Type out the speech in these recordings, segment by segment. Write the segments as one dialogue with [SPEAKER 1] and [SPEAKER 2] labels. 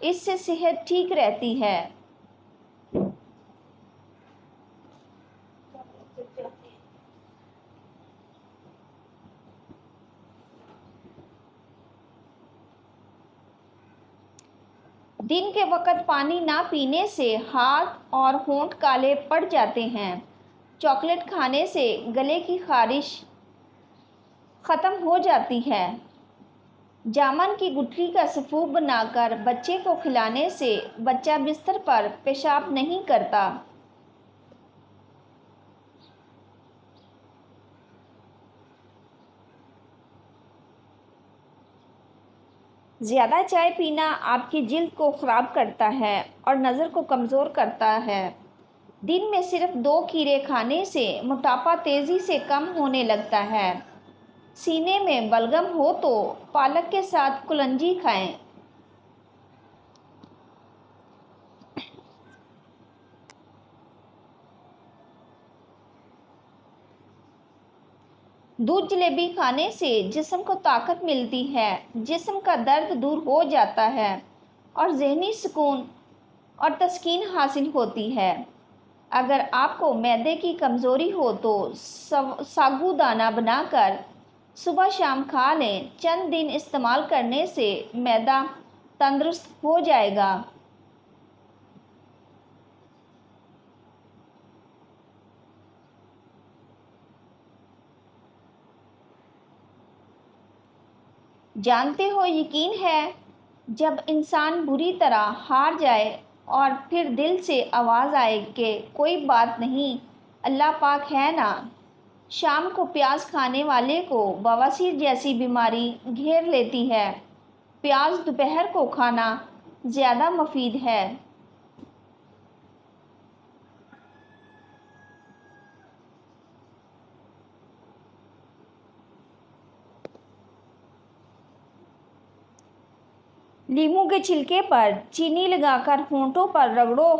[SPEAKER 1] اس سے صحت ٹھیک رہتی ہے۔ دن کے وقت پانی نہ پینے سے ہاتھ اور ہونٹ کالے پڑ جاتے ہیں۔ چاکلیٹ کھانے سے گلے کی خارش ختم ہو جاتی ہے۔ جامن کی گٹھلی کا سفوف بنا کر بچے کو کھلانے سے بچہ بستر پر پیشاب نہیں کرتا۔ زیادہ چائے پینا آپ کی جلد کو خراب کرتا ہے اور نظر کو کمزور کرتا ہے۔ دن میں صرف 2 کھیرے کھانے سے موٹاپا تیزی سے کم ہونے لگتا ہے۔ سینے میں بلغم ہو تو پالک کے ساتھ کلونجی کھائیں۔ دودھ جلیبی کھانے سے جسم کو طاقت ملتی ہے، جسم کا درد دور ہو جاتا ہے اور ذہنی سکون اور تسکین حاصل ہوتی ہے۔ اگر آپ کو معدے کی کمزوری ہو تو ساگو دانہ بنا کر صبح شام کھا لیں۔ چند دن استعمال کرنے سے معدہ تندرست ہو جائے گا۔ جانتے ہو، یقین ہے جب انسان بری طرح ہار جائے اور پھر دل سے آواز آئے کہ کوئی بات نہیں، اللہ پاک ہے نا۔ شام کو پیاز کھانے والے کو بواسیر جیسی بیماری گھیر لیتی ہے۔ پیاز دوپہر کو کھانا زیادہ مفید ہے۔ لیموں کے چھلکے پر چینی لگا کر ہونٹوں پر رگڑو،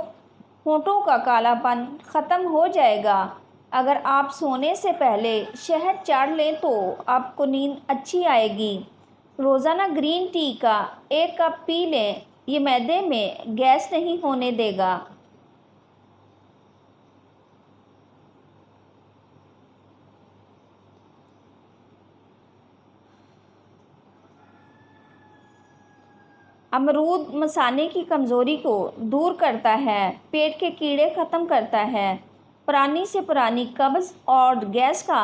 [SPEAKER 1] ہونٹوں کا کالا پن ختم ہو جائے گا۔ اگر آپ سونے سے پہلے شہد چاٹ لیں تو آپ کو نیند اچھی آئے گی۔ روزانہ گرین ٹی کا 1 کپ پی لیں، یہ معدے میں گیس نہیں ہونے دے گا۔ امرود مثانے کی کمزوری کو دور کرتا ہے، پیٹ کے کیڑے ختم کرتا ہے، پرانی سے پرانی قبض اور گیس کا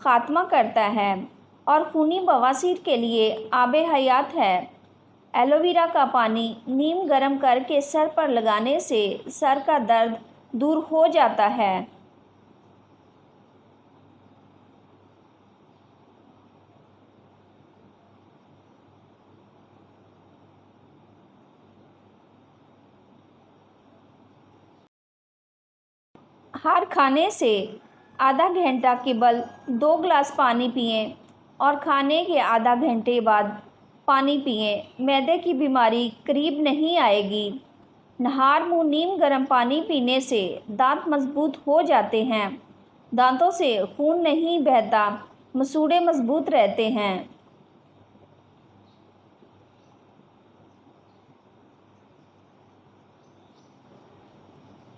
[SPEAKER 1] خاتمہ کرتا ہے اور خونی بواسیر کے لیے آب حیات ہے۔ ایلو ویرا کا پانی نیم گرم کر کے سر پر لگانے سے سر کا درد دور ہو جاتا ہے۔ ہر کھانے سے آدھا گھنٹہ قبل 2 گلاس پانی پئیں اور کھانے کے آدھا گھنٹے بعد پانی پئیں۔ معدے کی بیماری قریب نہیں آئے گی۔ نہار منہ نیم گرم پانی پینے سے دانت مضبوط ہو جاتے ہیں، دانتوں سے خون نہیں بہتا، مسوڑھے مضبوط رہتے ہیں۔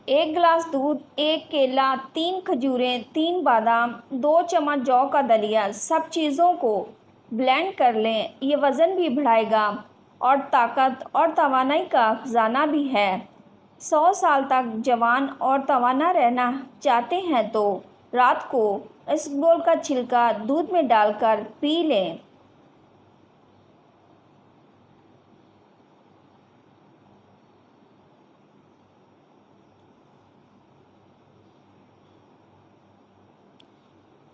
[SPEAKER 1] 1 گلاس دودھ، 1 کیلا، 3 کھجوریں، 3 بادام، 2 چمچ جو کا دلیا، سب چیزوں کو بلینڈ کر لیں۔ یہ وزن بھی بڑھائے گا اور طاقت اور توانائی کا خزانہ بھی ہے۔ 100 سال تک جوان اور توانا رہنا چاہتے ہیں تو رات کو اسبگول کا چھلکا دودھ میں ڈال کر پی لیں۔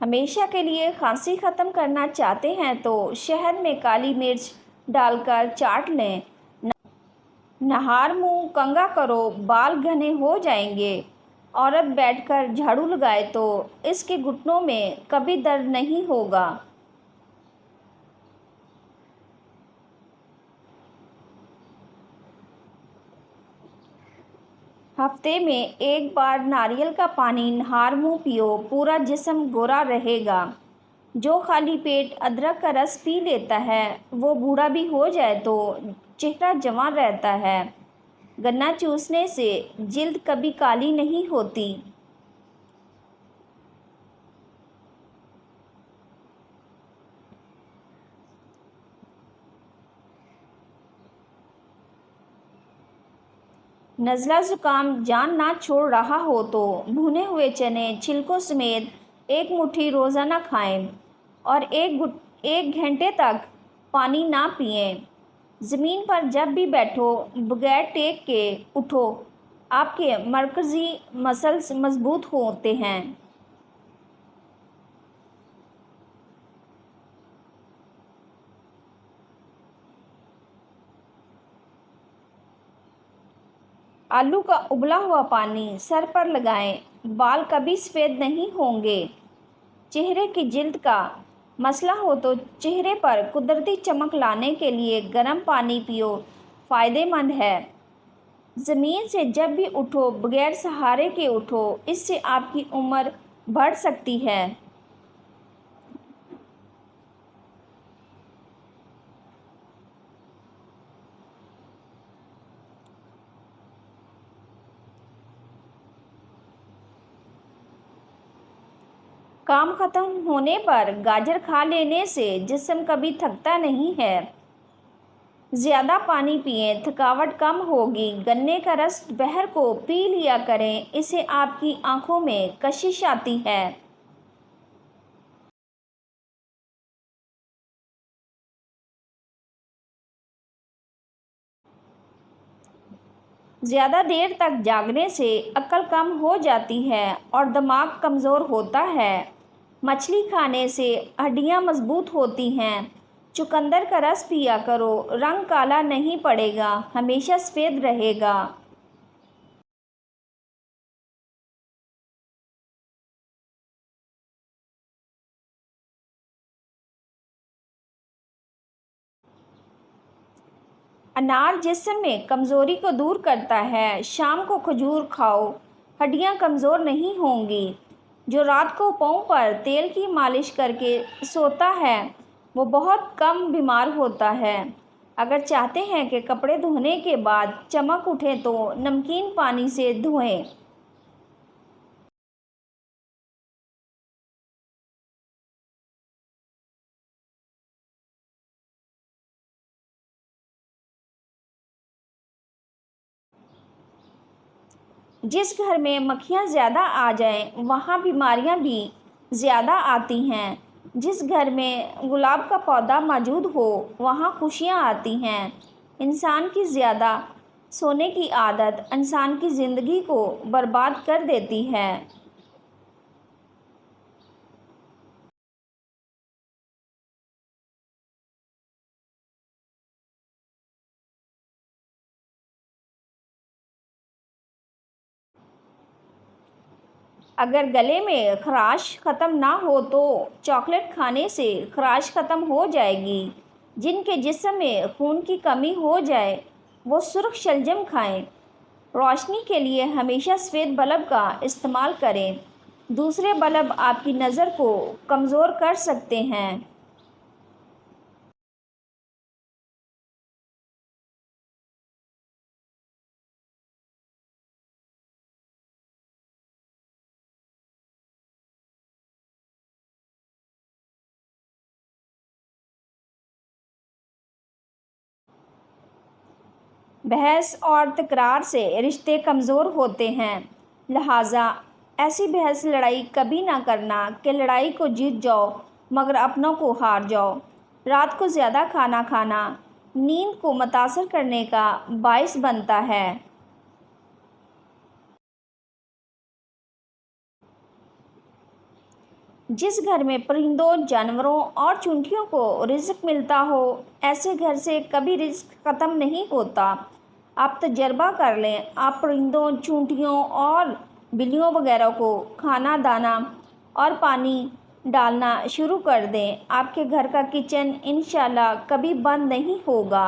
[SPEAKER 1] ہمیشہ کے لیے کھانسی ختم کرنا چاہتے ہیں تو شہد میں کالی مرچ ڈال کر چاٹ لیں۔ نہار منہ کنگھا کرو، بال گھنے ہو جائیں گے۔ عورت بیٹھ کر جھاڑو لگائے تو اس کے گھٹنوں میں کبھی درد نہیں ہوگا۔ ہفتے میں 1 بار ناریل کا پانی نہار منہ پیو، پورا جسم گورا رہے گا۔ جو خالی پیٹ ادرک کا رس پی لیتا ہے وہ بوڑھا بھی ہو جائے تو چہرہ جوان رہتا ہے۔ گنا چوسنے سے جلد کبھی کالی نہیں ہوتی۔ نزلہ زکام جان نہ چھوڑ رہا ہو تو بھنے ہوئے چنے چھلکوں سمیت 1 مٹھی روزانہ کھائیں اور 1 گھنٹے تک پانی نہ پئیں۔ زمین پر جب بھی بیٹھو بغیر ٹیک کے اٹھو، آپ کے مرکزی مسلز مضبوط ہوتے ہیں۔ آلو کا ابلا ہوا پانی سر پر لگائیں، بال کبھی سفید نہیں ہوں گے۔ چہرے کی جلد کا مسئلہ ہو تو چہرے پر قدرتی چمک لانے کے لیے گرم پانی پیو، فائدہ مند ہے۔ زمین سے جب بھی اٹھو بغیر سہارے کے اٹھو، اس سے آپ کی عمر بڑھ سکتی ہے۔ کام ختم ہونے پر گاجر کھا لینے سے جسم کبھی تھکتا نہیں ہے۔ زیادہ پانی پئیں، تھکاوٹ کم ہوگی۔ گنے کا رس دوپہر کو پی لیا کریں، اس سے آپ کی آنکھوں میں کشش آتی ہے۔ زیادہ دیر تک جاگنے سے عقل کم ہو جاتی ہے اور دماغ کمزور ہوتا ہے۔ مچھلی کھانے سے ہڈیاں مضبوط ہوتی ہیں۔ چقندر کا رس پیا کرو، رنگ کالا نہیں پڑے گا، ہمیشہ سفید رہے گا۔ انار جسم میں کمزوری کو دور کرتا ہے۔ شام کو کھجور کھاؤ، ہڈیاں کمزور نہیں ہوں گی۔ جو رات کو پاؤں پر تیل کی مالش کر کے سوتا ہے وہ بہت کم بیمار ہوتا ہے۔ اگر چاہتے ہیں کہ کپڑے دھونے کے بعد چمک اٹھے تو نمکین پانی سے دھوئیں۔ جس گھر میں مکھیاں زیادہ آ جائیں وہاں بیماریاں بھی زیادہ آتی ہیں۔ جس گھر میں گلاب کا پودا موجود ہو وہاں خوشیاں آتی ہیں۔ انسان کی زیادہ سونے کی عادت انسان کی زندگی کو برباد کر دیتی ہے۔ اگر گلے میں خراش ختم نہ ہو تو چاکلیٹ کھانے سے خراش ختم ہو جائے گی۔ جن کے جسم میں خون کی کمی ہو جائے وہ سرخ شلجم کھائیں۔ روشنی کے لیے ہمیشہ سفید بلب کا استعمال کریں، دوسرے بلب آپ کی نظر کو کمزور کر سکتے ہیں۔ بحث اور تکرار سے رشتے کمزور ہوتے ہیں، لہٰذا ایسی بحث لڑائی کبھی نہ کرنا کہ لڑائی کو جیت جاؤ مگر اپنوں کو ہار جاؤ۔ رات کو زیادہ کھانا کھانا نیند کو متاثر کرنے کا باعث بنتا ہے۔ جس گھر میں پرندوں، جانوروں اور چونٹیوں کو رزق ملتا ہو ایسے گھر سے کبھی رزق ختم نہیں ہوتا۔ آپ تجربہ کر لیں، آپ پرندوں، چونٹیوں اور بلیوں وغیرہ کو کھانا، دانہ اور پانی ڈالنا شروع کر دیں، آپ کے گھر کا کچن انشاءاللہ کبھی بند نہیں ہوگا۔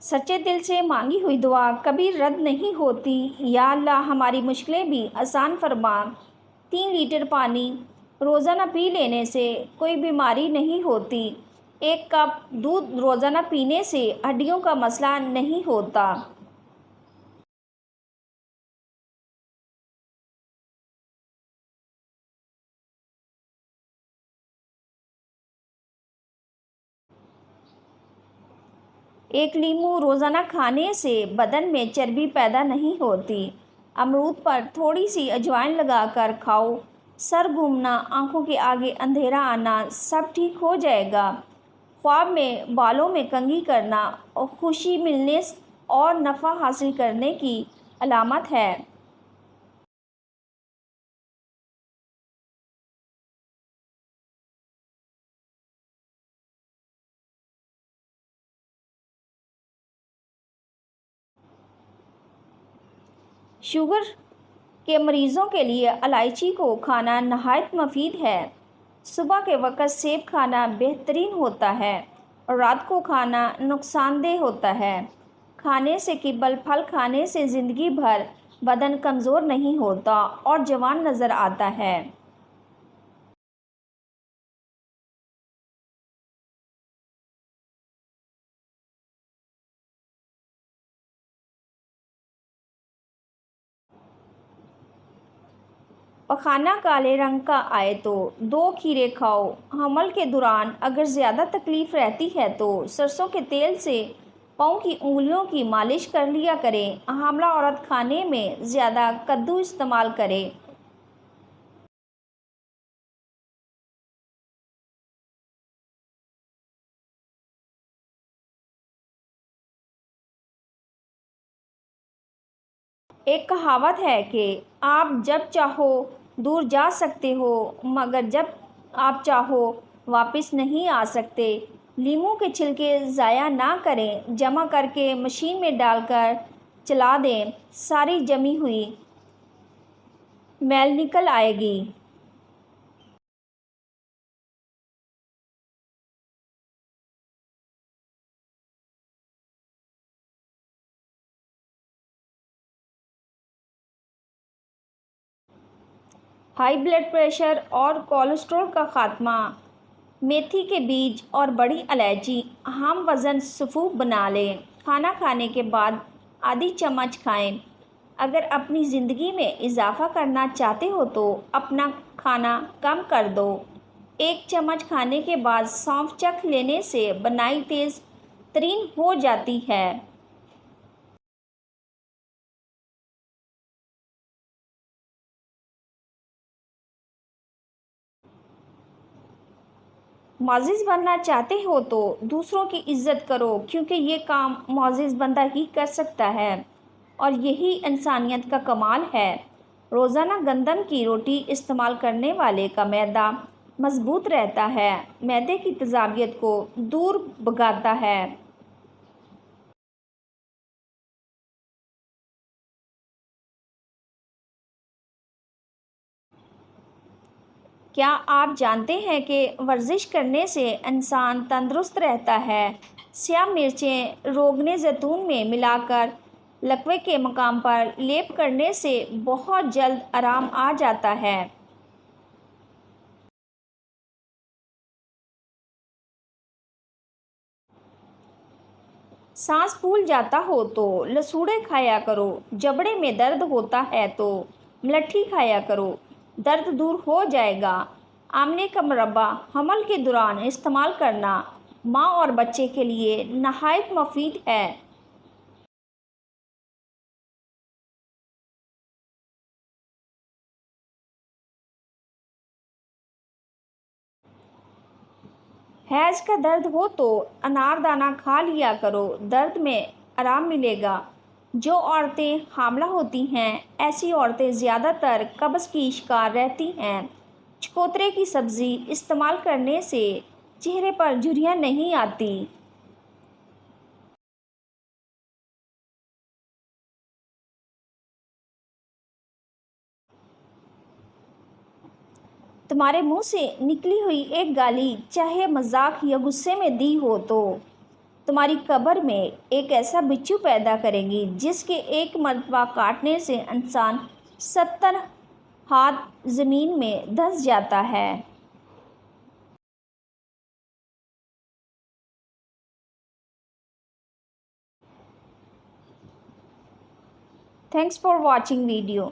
[SPEAKER 1] سچے دل سے مانگی ہوئی دعا کبھی رد نہیں ہوتی۔ یا اللہ ہماری مشکلیں بھی آسان فرما۔ 3 لیٹر پانی روزانہ پی لینے سے کوئی بیماری نہیں ہوتی۔ 1 کپ دودھ روزانہ پینے سے ہڈیوں کا مسئلہ نہیں ہوتا۔ ایک لیمو روزانہ کھانے سے بدن میں چربی پیدا نہیں ہوتی۔ امرود پر تھوڑی سی اجوائن لگا کر کھاؤ۔ سر گھومنا، آنکھوں کے آگے اندھیرا آنا سب ٹھیک ہو جائے گا۔ خواب میں بالوں میں کنگھی کرنا اور خوشی ملنے اور نفع حاصل کرنے کی علامت ہے۔ شوگر کے مریضوں کے لیے الائچی کو کھانا نہایت مفید ہے۔ صبح کے وقت سیب کھانا بہترین ہوتا ہے اور رات کو کھانا نقصان دہ ہوتا ہے۔ کھانے سے قبل پھل کھانے سے زندگی بھر بدن کمزور نہیں ہوتا اور جوان نظر آتا ہے۔ پخانہ کالے رنگ کا آئے تو 2 کھیرے کھاؤ۔ حمل کے دوران اگر زیادہ تکلیف رہتی ہے تو سرسوں کے تیل سے پاؤں کی انگلیوں کی مالش کر لیا کریں۔ حاملہ عورت کھانے میں زیادہ کدو استعمال کرے۔ ایک کہاوت ہے کہ آپ جب چاہو دور جا سکتے ہو مگر جب آپ چاہو واپس نہیں آ سکتے۔ لیموں کے چھلکے ضائع نہ کریں، جمع کر کے مشین میں ڈال کر چلا دیں، ساری جمی ہوئی میل نکل آئے گی۔ ہائی بلڈ پریشر اور کولیسٹرول کا خاتمہ۔ میتھی کے بیج اور بڑی الائچی ہم وزن صفوف بنا لیں۔ کھانا کھانے کے بعد آدھی چمچ کھائیں۔ اگر اپنی زندگی میں اضافہ کرنا چاہتے ہو تو اپنا کھانا کم کر دو۔ 1 چمچ کھانے کے بعد سونف چکھ لینے سے بنائی تیز ترین ہو جاتی ہے۔ معزز بننا چاہتے ہو تو دوسروں کی عزت کرو، کیونکہ یہ کام معزز بندہ ہی کر سکتا ہے اور یہی انسانیت کا کمال ہے۔ روزانہ گندم کی روٹی استعمال کرنے والے کا معدہ مضبوط رہتا ہے، معدے کی تیزابیت کو دور بھگاتا ہے۔ کیا آپ جانتے ہیں کہ ورزش کرنے سے انسان تندرست رہتا ہے؟ سیاہ مرچیں روغن زیتون میں ملا کر لکوے کے مقام پر لیپ کرنے سے بہت جلد آرام آ جاتا ہے۔ سانس پھول جاتا ہو تو لسوڑے کھایا کرو۔ جبڑے میں درد ہوتا ہے تو ملٹھی کھایا کرو، درد دور ہو جائے گا۔ آملے کا مربع حمل کے دوران استعمال کرنا ماں اور بچے کے لیے نہایت مفید ہے۔ حیض کا درد ہو تو انار دانہ کھا لیا کرو، درد میں آرام ملے گا۔ جو عورتیں حاملہ ہوتی ہیں ایسی عورتیں زیادہ تر قبض کی شکار رہتی ہیں۔ چکوترے کی سبزی استعمال کرنے سے چہرے پر جھریاں نہیں آتی۔ تمہارے منہ سے نکلی ہوئی ایک گالی چاہے مذاق یا غصے میں دی ہو تو تمہاری قبر میں ایک ایسا بچھو پیدا کرے گی جس کے ایک مرتبہ کاٹنے سے انسان 70 ہاتھ زمین میں دھنس جاتا ہے۔ Thanks for watching video.